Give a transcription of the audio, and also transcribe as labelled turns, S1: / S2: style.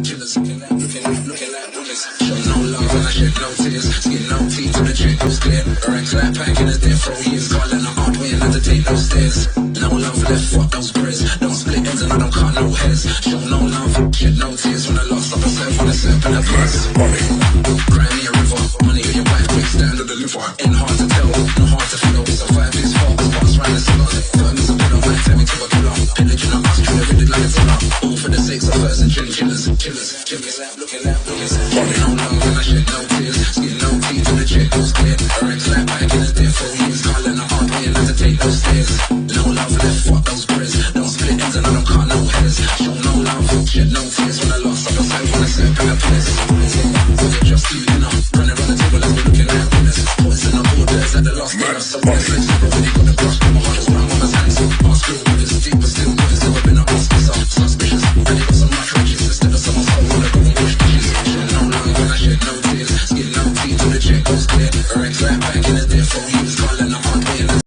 S1: Chillers, looking like winners. Show no love and I shed no tears. Skin no teeth and the check goes clear. Racks like pack in the death row years. Calling a hard way and had to take no stairs. No love left, fuck those prayers. Don't split ends and I don't cut no hairs. Show no love, shed no tears. When I lost up myself on the step in a bus. Cry me a river, money on your wife, quick stand or deliver. Ain't hard to tell, no hard to feel. Survive this far, boss round the cigars. Firm as a pillow, might tell me to a killer. Pillaging a us, treat everything like a tiller. All for the sakes of first and chillers. Looking like, no love and I shed no tears.